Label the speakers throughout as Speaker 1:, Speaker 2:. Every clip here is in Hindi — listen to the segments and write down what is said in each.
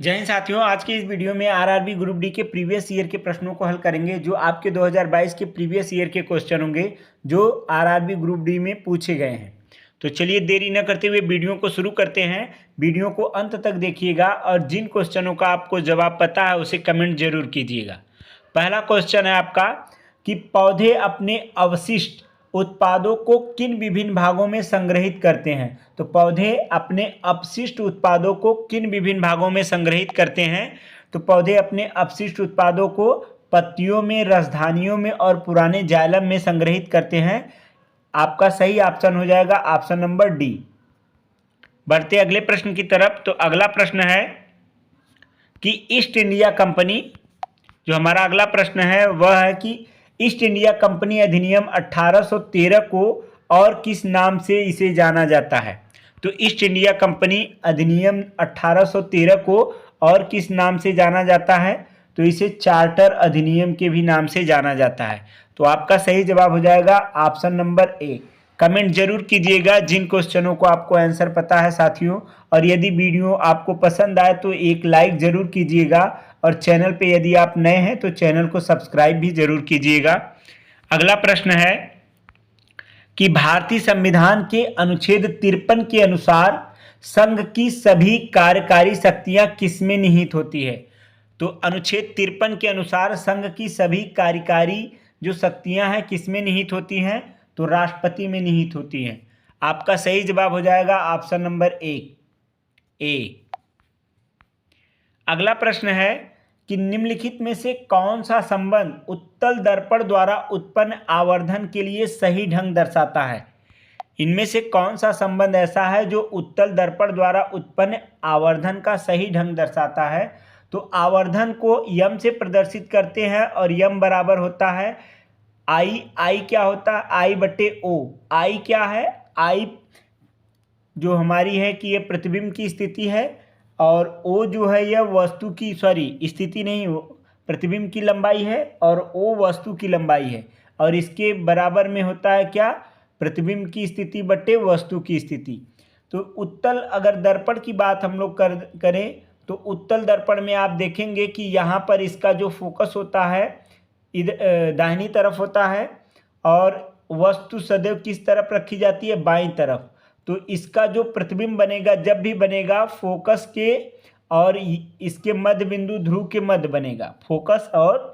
Speaker 1: जय हिंद साथियों, आज की इस वीडियो में आरआरबी ग्रुप डी के प्रीवियस ईयर के प्रश्नों को हल करेंगे जो आपके 2022 के प्रीवियस ईयर के क्वेश्चन होंगे जो आरआरबी ग्रुप डी में पूछे गए हैं। तो चलिए देरी न करते हुए वीडियो को शुरू करते हैं। वीडियो को अंत तक देखिएगा और जिन क्वेश्चनों का आपको जवाब पता है उसे कमेंट जरूर कीजिएगा। पहला क्वेश्चन है आपका कि पौधे अपने अवशिष्ट उत्पादों को किन विभिन्न भागों में संग्रहित करते हैं। तो पौधे अपने अपशिष्ट उत्पादों को किन विभिन्न भागों में संग्रहित करते हैं। तो पौधे अपने अपशिष्ट उत्पादों को पत्तियों में, रसधानियों में और पुराने जाइलम में संग्रहित करते हैं। आपका सही ऑप्शन हो जाएगा ऑप्शन नंबर डी। बढ़ते अगले प्रश्न की तरफ। तो अगला प्रश्न है कि ईस्ट इंडिया कंपनी, जो हमारा अगला प्रश्न है वह है कि ईस्ट इंडिया कंपनी अधिनियम 1813 को और किस नाम से इसे जाना जाता है। तो ईस्ट इंडिया कंपनी अधिनियम 1813 को और किस नाम से जाना जाता है। तो इसे चार्टर अधिनियम के भी नाम से जाना जाता है। तो आपका सही जवाब हो जाएगा ऑप्शन नंबर ए। कमेंट जरूर कीजिएगा जिन क्वेश्चनों को आपको आंसर पता है साथियों। और यदि वीडियो आपको पसंद आए तो एक लाइक जरूर कीजिएगा और चैनल पे यदि आप नए हैं तो चैनल को सब्सक्राइब भी जरूर कीजिएगा। अगला प्रश्न है कि भारतीय संविधान के अनुच्छेद 53 के अनुसार संघ की सभी कार्यकारी शक्तियां किसमें निहित होती है। तो अनुच्छेद 53 के अनुसार संघ की सभी कार्यकारी जो शक्तियां हैं किसमें निहित होती हैं। तो राष्ट्रपति में निहित होती हैं। आपका सही जवाब हो जाएगा ऑप्शन नंबर ए। अगला प्रश्न है कि निम्नलिखित में से कौन सा संबंध उत्तल दर्पण द्वारा उत्पन्न आवर्धन के लिए सही ढंग दर्शाता है। इनमें से कौन सा संबंध ऐसा है जो उत्तल दर्पण द्वारा उत्पन्न आवर्धन का सही ढंग दर्शाता है। तो आवर्धन को यम से प्रदर्शित करते हैं और यम बराबर होता है आई क्या होता है आई बटे ओ। आई क्या है, आई जो हमारी है कि ये प्रतिबिंब की स्थिति है और ओ जो है यह वस्तु की स्थिति नहीं, प्रतिबिंब की लंबाई है और ओ वस्तु की लंबाई है। और इसके बराबर में होता है क्या, प्रतिबिंब की स्थिति बटे वस्तु की स्थिति। तो उत्तल अगर दर्पण की बात हम लोग करें तो उत्तल दर्पण में आप देखेंगे कि यहाँ पर इसका जो फोकस होता है दाहिनी तरफ होता है और वस्तु सदैव किस तरफ रखी जाती है, बाईं तरफ। तो इसका जो प्रतिबिंब बनेगा जब भी बनेगा फोकस के और इसके मध्य बिंदु ध्रुव के मध्य बनेगा। फोकस और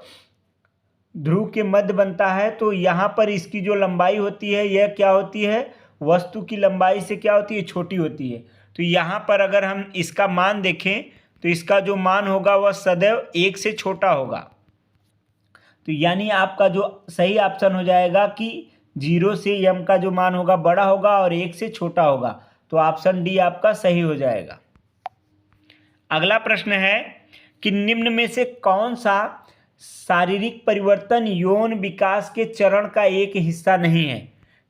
Speaker 1: ध्रुव के मध्य बनता है। तो यहाँ पर इसकी जो लंबाई होती है यह क्या होती है, वस्तु की लंबाई से क्या होती है, छोटी होती है। तो यहाँ पर अगर हम इसका मान देखें तो इसका जो मान होगा वह सदैव 1 से छोटा होगा। तो यानी आपका जो सही ऑप्शन हो जाएगा कि 0 से यम का जो मान होगा बड़ा होगा और 1 से छोटा होगा। तो ऑप्शन डी आपका सही हो जाएगा। अगला प्रश्न है कि निम्न में से कौन सा शारीरिक परिवर्तन यौन विकास के चरण का एक हिस्सा नहीं है।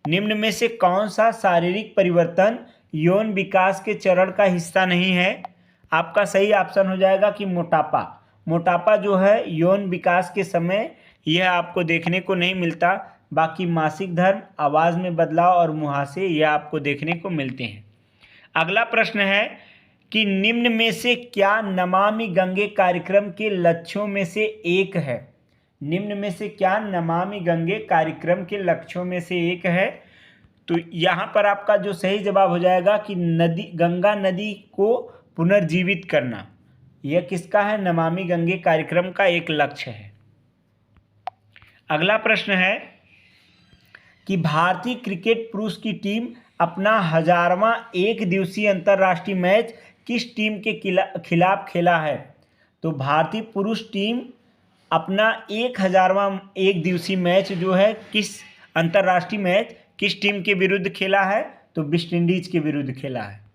Speaker 1: निम्न में से कौन सा शारीरिक परिवर्तन यौन विकास के चरण का हिस्सा नहीं है। आपका सही ऑप्शन हो जाएगा कि मोटापा। मोटापा जो है यौन विकास के समय यह आपको देखने को नहीं मिलता। बाकी मासिक धर्म, आवाज़ में बदलाव और मुहासे यह आपको देखने को मिलते हैं। अगला प्रश्न है कि निम्न में से क्या नमामि गंगे कार्यक्रम के लक्ष्यों में से एक है। निम्न में से क्या नमामि गंगे कार्यक्रम के लक्ष्यों में से एक है। तो यहाँ पर आपका जो सही जवाब हो जाएगा कि गंगा नदी को पुनर्जीवित करना। यह किसका है, नमामि गंगे कार्यक्रम का एक लक्ष्य है। अगला प्रश्न है कि भारतीय क्रिकेट पुरुष की टीम अपना 1000वां एक दिवसीय अंतर्राष्ट्रीय मैच किस टीम के खिलाफ खेला है। तो भारतीय पुरुष टीम अपना 1000वां एक दिवसीय मैच जो है किस अंतर्राष्ट्रीय मैच किस टीम के विरुद्ध खेला है। तो वेस्ट इंडीज के विरुद्ध खेला है।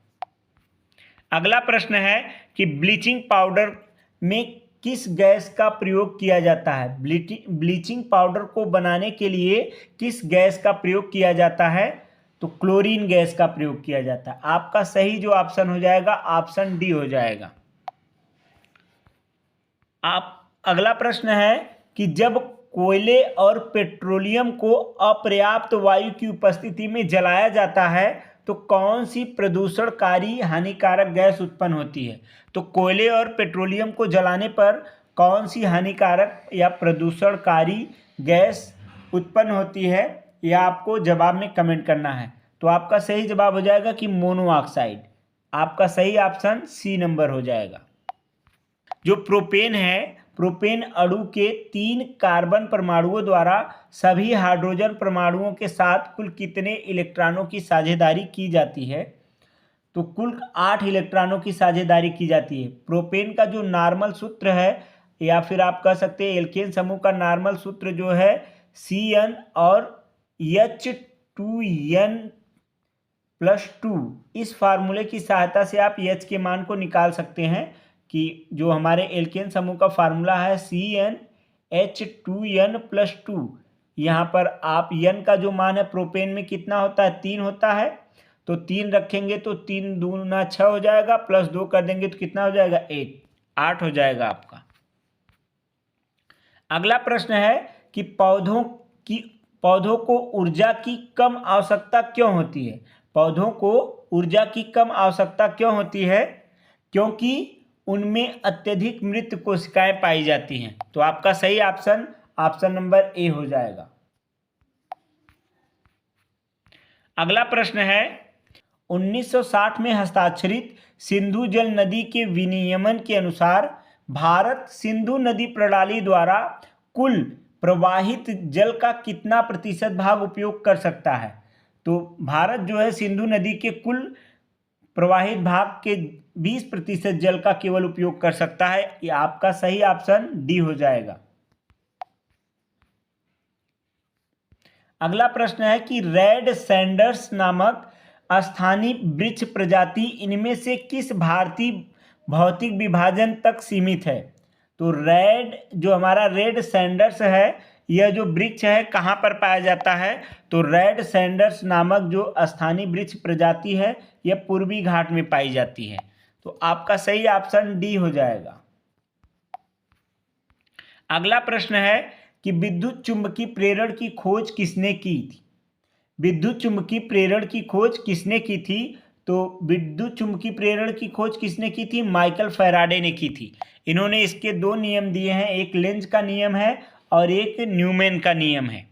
Speaker 1: अगला प्रश्न है कि ब्लीचिंग पाउडर में किस गैस का प्रयोग किया जाता है। ब्लीचिंग पाउडर को बनाने के लिए किस गैस का प्रयोग किया जाता है। तो क्लोरीन गैस का प्रयोग किया जाता है। आपका सही जो ऑप्शन हो जाएगा ऑप्शन डी हो जाएगा। अगला प्रश्न है कि जब कोयले और पेट्रोलियम को अपर्याप्त वायु की उपस्थिति में जलाया जाता है तो कौन सी प्रदूषणकारी हानिकारक गैस उत्पन्न होती है? तो कोयले और पेट्रोलियम को जलाने पर कौन सी हानिकारक या प्रदूषणकारी गैस उत्पन्न होती है, यह आपको जवाब में कमेंट करना है। तो आपका सही जवाब हो जाएगा कि मोनोऑक्साइड। आपका सही ऑप्शन सी नंबर हो जाएगा। जो प्रोपेन है, प्रोपेन अणु के 3 कार्बन परमाणुओं द्वारा सभी हाइड्रोजन परमाणुओं के साथ कुल कितने इलेक्ट्रॉनों की साझेदारी की जाती है? तो कुल 8 इलेक्ट्रॉनों की साझेदारी की जाती है। प्रोपेन का जो नॉर्मल सूत्र है, या फिर आप कह सकते हैं एल्केन समूह का नॉर्मल सूत्र जो है Cn और H2n+2, इस फार्मूले की सहायता से आप H के मान को निकाल सकते हैं कि जो हमारे एल्केन समूह का फार्मूला है CnH2n+2, यहाँ पर आप n का जो मान है प्रोपेन में कितना होता है? 3 होता है। तो 3 रखेंगे तो 3 दूना 6 हो जाएगा, प्लस 2 कर देंगे तो कितना हो जाएगा? 8 हो जाएगा आपका। अगला प्रश्न है कि पौधों को ऊर्जा की कम आवश्यकता क्यों होती है? पौधों को ऊर्जा की कम आवश्यकता क्यों होती है? क्योंकि उनमें अत्यधिक मृत कोशिकाएं पाई जाती हैं। तो आपका सही ऑप्शन नंबर ए हो जाएगा। अगला प्रश्न है 1960 में हस्ताक्षरित सिंधु जल नदी के विनियमन के अनुसार भारत सिंधु नदी प्रणाली द्वारा कुल प्रवाहित जल का कितना प्रतिशत भाग उपयोग कर सकता है? तो भारत जो है सिंधु नदी के कुल प्रवाहित भाग के 20% जल का केवल उपयोग कर सकता है। ये आपका सही ऑप्शन डी हो जाएगा। अगला प्रश्न है कि रेड सैंडर्स नामक स्थानीय वृक्ष प्रजाति इनमें से किस भारतीय भौतिक विभाजन तक सीमित है? तो जो हमारा रेड सैंडर्स है, यह जो वृक्ष है कहाँ पर पाया जाता है? तो रेड सैंडर्स नामक जो स्थानीय वृक्ष प्रजाति है, यह पूर्वी घाट में पाई जाती है। तो आपका सही ऑप्शन डी हो जाएगा। अगला प्रश्न है कि विद्युत चुम्बकीय प्रेरण की खोज किसने की थी? विद्युत चुम्बकीय प्रेरण की खोज किसने की थी? तो विद्युत चुम्बकीय प्रेरण की खोज किसने की थी? माइकल फैराडे ने की थी। इन्होंने इसके 2 नियम दिए हैं, एक लेंज का नियम है और एक न्यूमैन का नियम है।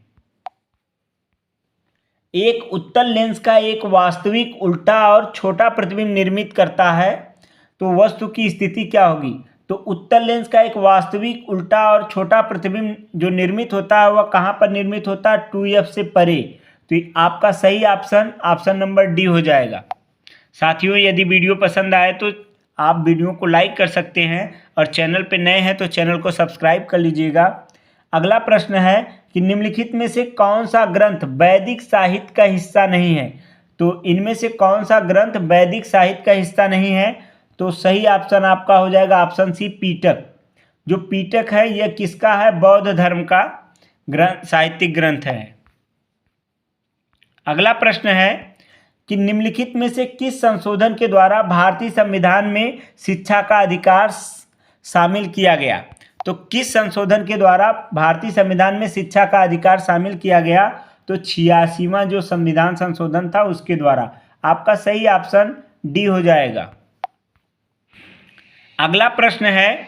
Speaker 1: एक उत्तल लेंस का एक वास्तविक उल्टा और छोटा प्रतिबिंब निर्मित करता है, तो वस्तु की स्थिति क्या होगी? तो उत्तल लेंस का एक वास्तविक उल्टा और छोटा प्रतिबिंब जो निर्मित होता है वह कहाँ पर निर्मित होता है? 2f से परे। तो आपका सही ऑप्शन नंबर डी हो जाएगा। साथियों, यदि वीडियो पसंद आए तो आप वीडियो को लाइक कर सकते हैं और चैनल पर नए हैं तो चैनल को सब्सक्राइब कर लीजिएगा। अगला प्रश्न है कि निम्नलिखित में से कौन सा ग्रंथ वैदिक साहित्य का हिस्सा नहीं है? तो इनमें से कौन सा ग्रंथ वैदिक साहित्य का हिस्सा नहीं है? तो सही ऑप्शन आपका हो जाएगा ऑप्शन सी, पीटक। जो पीटक है यह किसका है? बौद्ध धर्म का साहित्यिक ग्रंथ है। अगला प्रश्न है कि निम्नलिखित में से किस संशोधन के द्वारा भारतीय संविधान में शिक्षा का अधिकार शामिल किया गया? तो किस संशोधन के द्वारा भारतीय संविधान में शिक्षा का अधिकार शामिल किया गया? तो 86वां जो संविधान संशोधन था उसके द्वारा। आपका सही ऑप्शन डी हो जाएगा। अगला प्रश्न है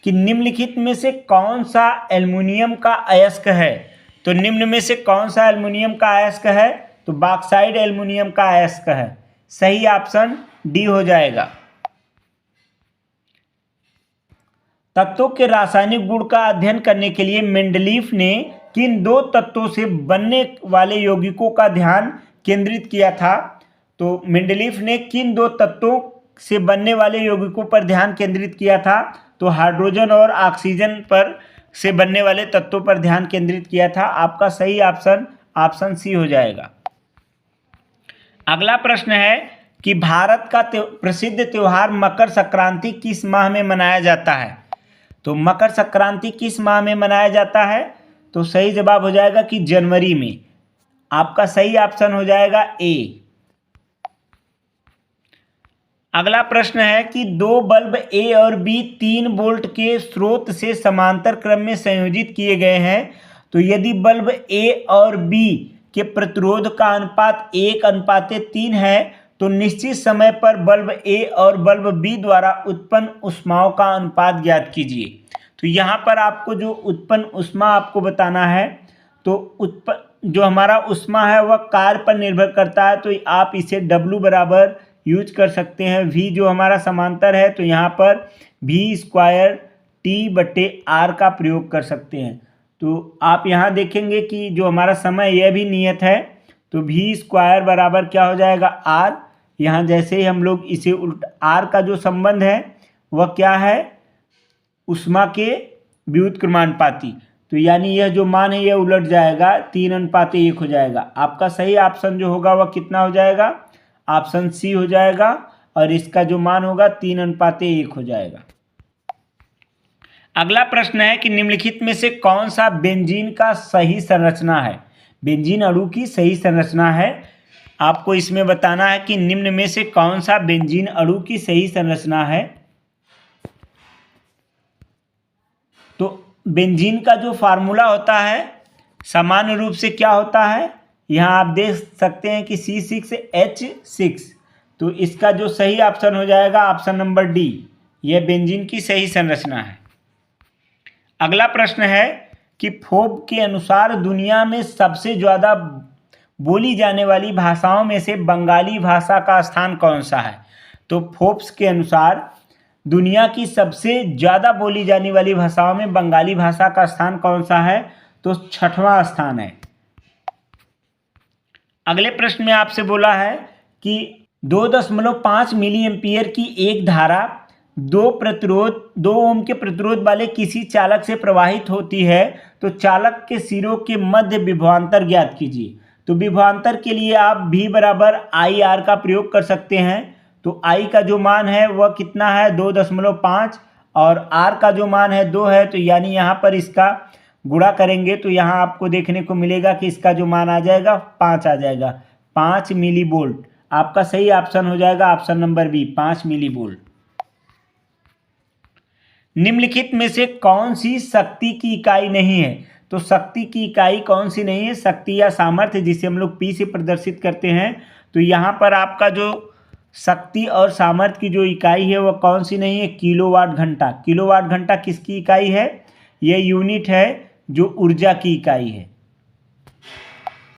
Speaker 1: कि निम्नलिखित में से कौन सा एल्युमिनियम का अयस्क है? तो निम्न में से कौन सा एल्युमिनियम का अयस्क है? तो बॉक्साइड एल्युमिनियम का अयस्क है। सही ऑप्शन डी हो जाएगा। तत्वों के रासायनिक गुण का अध्ययन करने के लिए मेंडलीफ ने किन 2 तत्वों से बनने वाले यौगिकों का ध्यान केंद्रित किया था? तो मेंडलीफ ने किन 2 तत्वों से बनने वाले यौगिकों पर ध्यान केंद्रित किया था? तो हाइड्रोजन और ऑक्सीजन पर से बनने वाले तत्वों पर ध्यान केंद्रित किया था। आपका सही ऑप्शन सी हो जाएगा। अगला प्रश्न है कि भारत का प्रसिद्ध त्योहार मकर संक्रांति किस माह में मनाया जाता है? तो मकर संक्रांति किस माह में मनाया जाता है? तो सही जवाब हो जाएगा कि जनवरी में। आपका सही ऑप्शन हो जाएगा ए। अगला प्रश्न है कि 2 बल्ब ए और बी 3 वोल्ट के स्रोत से समांतर क्रम में संयोजित किए गए हैं, तो यदि बल्ब ए और बी के प्रतिरोध का अनुपात 1:3 है तो निश्चित समय पर बल्ब ए और बल्ब बी द्वारा उत्पन्न ऊष्माओं का अनुपात ज्ञात कीजिए। तो यहाँ पर आपको जो उत्पन्न ऊष्मा आपको बताना है, तो जो हमारा ऊष्मा है वह कार्य पर निर्भर करता है, तो आप इसे W बराबर यूज कर सकते हैं। V जो हमारा समांतर है तो यहाँ पर V² T/R का प्रयोग कर सकते हैं। तो आप यहाँ देखेंगे कि जो हमारा समय यह भी नियत है, तो V² बराबर क्या हो जाएगा R। यहाँ जैसे ही हम लोग इसे R का जो संबंध है वह क्या है, ऊष्मा के व्युत्क्रमानुपाती, तो यानी यह जो मान है यह उलट जाएगा, 3:1 हो जाएगा। आपका सही ऑप्शन जो होगा वह कितना हो जाएगा, ऑप्शन सी हो जाएगा, और इसका जो मान होगा 3:1 हो जाएगा। अगला प्रश्न है कि निम्नलिखित में से कौन सा बेंजीन का सही संरचना है। बेंजीन अणु की सही संरचना है, आपको इसमें बताना है कि निम्न में से कौन सा बेंजीन अणु की सही संरचना है। तो बेंजीन का जो फार्मूला होता है सामान्य रूप से क्या होता है, यहाँ आप देख सकते हैं कि C6H6, तो इसका जो सही ऑप्शन हो जाएगा ऑप्शन नंबर डी, यह बेंजीन की सही संरचना है। अगला प्रश्न है कि फोर्ब्स के अनुसार दुनिया में सबसे ज़्यादा बोली जाने वाली भाषाओं में से बंगाली भाषा का स्थान कौन सा है। तो फोर्ब्स के अनुसार दुनिया की सबसे ज़्यादा बोली जाने वाली भाषाओं में बंगाली भाषा का स्थान कौन सा है, तो 6वां स्थान है। अगले प्रश्न में आपसे बोला है कि 2.5 मिली एम्पीयर की एक धारा 2 ओम के प्रतिरोध वाले किसी चालक से प्रवाहित होती है, तो चालक के सिरों के मध्य विभवांतर ज्ञात कीजिए। तो विभवांतर के लिए आप V बराबर IR का प्रयोग कर सकते हैं। तो I का जो मान है वह कितना है, 2.5, और R का जो मान है 2 है, तो यानी यहाँ पर इसका गुणा करेंगे तो यहाँ आपको देखने को मिलेगा कि इसका जो मान आ जाएगा 5 आ जाएगा, 5 मिली वोल्ट। आपका सही ऑप्शन हो जाएगा option number B, 5 millivolt. निम्नलिखित में से कौन सी शक्ति की इकाई नहीं है। तो शक्ति की इकाई कौन सी नहीं है, शक्ति या सामर्थ्य जिसे हम लोग P से प्रदर्शित करते हैं, तो यहाँ पर आपका जो शक्ति और सामर्थ्य की जो इकाई है वह कौन सी नहीं है, किलोवाट घंटा। किलोवाट घंटा किसकी इकाई है, यह यूनिट है जो ऊर्जा की इकाई है।